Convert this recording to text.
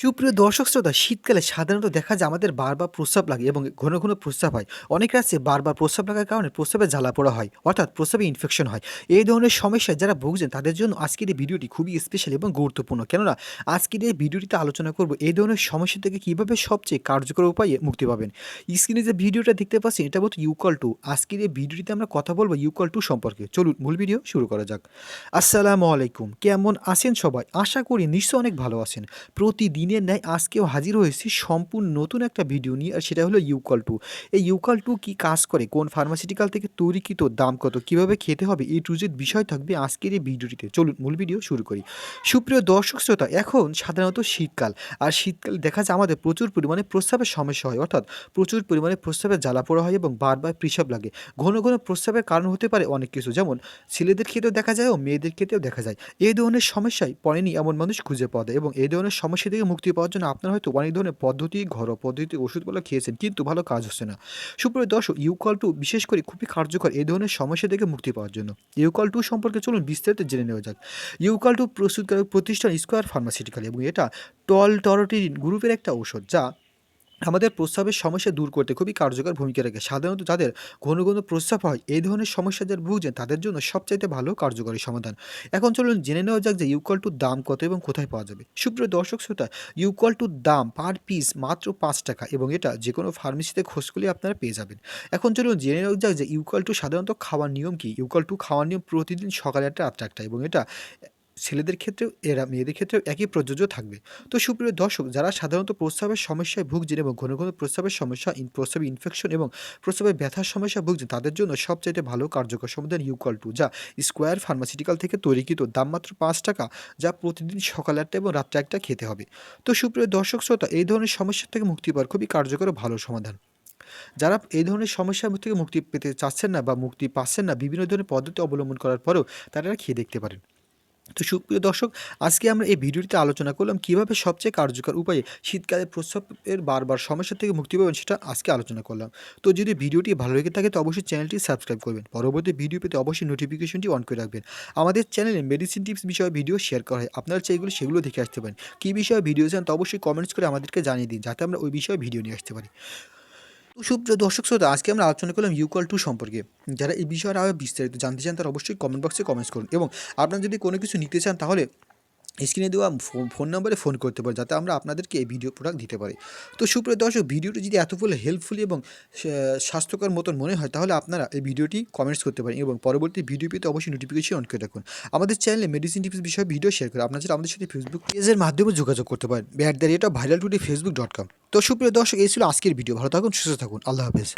সুপ্রিয় দর্শক শ্রোতা, শীতকালে সাধারণত দেখা যায় আমাদের বারবার প্রস্রাব লাগে এবং ঘন ঘন প্রস্রাব হয়। অনেকের আছে বারবার প্রস্রাব লাগার কারণে প্রস্রাবে জ্বালা-পোড়া হয়, অর্থাৎ প্রস্রাবে ইনফেকশন হয়। এই ধরনের সমস্যায় যারা ভুগছেন তাদের জন্য আজকের এই ভিডিওটি খুবই স্পেশাল এবং গুরুত্বপূর্ণ। কেননা আজকের এই ভিডিওটিতে আলোচনা করব এই ধরনের সমস্যা থেকে কিভাবে সবচেয়ে কার্যকর উপায়ে মুক্তি পাবেন। স্ক্রিনে যে ভিডিওটা দেখতে পাচ্ছেন এটা হচ্ছে ইউকল 2। আজকের এই ভিডিওটিতে আমরা কথা বলবো ইউকল 2 সম্পর্কে। চলুন মূল ভিডিও শুরু করা যাক। আসসালামু আলাইকুম। কেমন আছেন সবাই? আশা করি নিশ্চয়ই অনেক ভালো আছেন। প্রতিদিনের ন্যায় আজকেও হাজির হয়েছি সম্পূর্ণ নতুন একটা ভিডিও নিয়ে, আর সেটা হলো ইউকল 2। এই ইউকল 2 কি কাজ করে, কোন ফার্মাসিউটিক্যাল থেকে তৈরিকৃত, দাম কত, কিভাবে খেতে হবে, A to Z বিষয় থাকবে আজকের এই ভিডিওটিতে। চলুন মূল ভিডিও শুরু করি। সুপ্রিয় দর্শক শ্রোতা, এখন সাধারণত শীতকাল, আর শীতকালে দেখা যায় আমাদের প্রচুর পরিমাণে প্রস্রাবের সমস্যা হয়, অর্থাৎ প্রচুর পরিমাণে প্রস্রাবের জ্বালা-পোড়া হয় এবং বারবার পেশাব লাগে। ঘন ঘন প্রস্রাবের কারণ হতে পারে অনেক কিছু, যেমন ছেলেদের ক্ষেত্রেও দেখা যায় ও মেয়েদের ক্ষেত্রেও দেখা যায়। এই ধরনের সমস্যায় পড়েনি এমন মানুষ খুঁজে পাওয়া যায়, এবং এই ধরনের সমস্যা থেকে মুক্তি পাওয়ার জন্য আপনারা হয়তো অনেক ধরনের পদ্ধতি, ঘরোয়া পদ্ধতি, ওষুধগুলো খেয়েছেন, কিন্তু ভালো কাজ হচ্ছে না। সুপ্রিয় দর্শক, ইউকল 2 বিশেষ করে খুবই কার্যকর এই ধরনের সমস্যা থেকে মুক্তি পাওয়ার জন্য। ইউকল 2 সম্পর্কে চলুন বিস্তারিত জেনে নেওয়া যাক। ইউকল 2 প্রস্তুতকারক প্রতিষ্ঠান স্কয়ার ফার্মাসিউটিক্যাল, এবং এটা টলটরটিন গ্রুপের একটা ঔষধ, যা আমাদের প্রস্রাবের সমস্যা দূর করতে খুবই কার্যকর ভূমিকা রাখে। সাধারণত যাদের ঘন ঘন প্রস্রাব হয়, এই ধরনের সমস্যা যারা ভুগছেন তাদের জন্য সবচাইতে ভালো কার্যকরী সমাধান। এখন চলুন জেনে নেওয়া যাক যে ইউকল 2 দাম কত এবং কোথায় পাওয়া যাবে। সুপ্রিয় দর্শক শ্রোতা, ইউকল 2 দাম পার পিস মাত্র ৫ টাকা, এবং এটা যে কোনো ফার্মেসিতে খোঁজ করলে আপনারা পেয়ে যাবেন। এখন চলুন জেনে নেওয়া যাক যে ইউকল 2 সাধারণত খাওয়ার নিয়ম কী। ইউকল 2 খাওয়ার নিয়ম প্রতিদিন সকালে ১টা রাত্রে ১টা, এবং এটা ছেলেদের ক্ষেত্রেও মেয়েদের ক্ষেত্রেও একই প্রযোজ্য থাকবে। তো সুপ্রিয় দর্শক, যারা সাধারণত প্রস্রাবের সমস্যায় ভুগছেন এবং ঘন ঘন প্রস্রাবের সমস্যা, প্রস্রাবে ইনফেকশন এবং প্রস্রাবের ব্যথার সমস্যায় ভুগছেন, তাদের জন্য সবচাইতে ভালো কার্যকর সমাধান ইউকল 2, যা স্কয়ার ফার্মাসিউটিক্যাল থেকে তৈরিকৃত, দাম মাত্র ৫ টাকা, যা প্রতিদিন সকাল ১টা এবং রাত্রে ১টা খেতে হবে। তো সুপ্রিয় দর্শক শ্রোতা, এই ধরনের সমস্যা থেকে মুক্তি পাওয়ার খুবই কার্যকর ও ভালো সমাধান। যারা এই ধরনের সমস্যার থেকে মুক্তি পেতে চাচ্ছেন না বা মুক্তি পাচ্ছেন না, বিভিন্ন ধরনের পদ্ধতি অবলম্বন করার পরেও তারা খেয়ে দেখতে পারেন। তো সুপ্রিয় দর্শক, আজকে আমরা এই ভিডিওটিতে আলোচনা করলাম কিভাবে সবচেয়ে কার্যকর উপায়ে শীতকালে প্রস্রাবের বারবার সমস্যা থেকে মুক্তি পাবেন, সেটা আজকে আলোচনা করলাম। তো যদি ভিডিওটি ভালো লেগে থাকে তো অবশ্যই চ্যানেলটি সাবস্ক্রাইব করবেন। পরবর্তী ভিডিও পেতে অবশ্যই নোটিফিকেশনটি অন করে রাখবেন। আমাদের চ্যানেলে মেডিসিন টিপস বিষয়ে ভিডিও শেয়ার করা হয়, আপনারা চাইলে সেগুলো দেখে আসতে পারেন। কী বিষয়ে ভিডিও চান তা অবশ্যই কমেন্টস করে আমাদেরকে জানিয়ে দিন, যাতে আমরা ওই বিষয়ে ভিডিও নিয়ে আসতে পারি। তো সুপ্রিয় দর্শক শ্রোতা, আজকে আমরা আলোচনা করলাম ইউকল 2 সম্পর্কে। যারা এই বিষয়ে আরও বিস্তারিত জানতে চান তারা অবশ্যই কমেন্ট বক্সে কমেন্টস করুন, এবং আপনারা যদি কোনো কিছু নিতে চান তাহলে স্ক্রিনে দেওয়া ফোন নম্বরে ফোন করতে পারি, যাতে আমরা আপনাদেরকে এই ভিডিও প্রোডাক্ট দিতে পারি। তো সুপ্রিয় দর্শক, ভিডিওটি যদি এতফুল হেল্পফুল এবং স্বাস্থ্যকর মতন মনে হয়, তাহলে আপনারা এই ভিডিওটি কমেন্টস করতে পারেন, এবং পরবর্তী ভিডিও পেতে অবশ্যই নোটিফিকেশন অন করে রাখুন। আমাদের চ্যানেলে মেডিসিন টিপস বিষয়ে ভিডিও শেয়ার করে আপনারা আমাদের সাথে ফেসবুক পেজের মাধ্যমে যোগাযোগ করতে পারেন, @ভাইরাল টুডে facebook.com। তো সুপ্রিয় দর্শক, এই ছিল আজকের ভিডিও। ভালো থাকুন, সুস্থ থাকুন, আল্লাহ হাফেজ।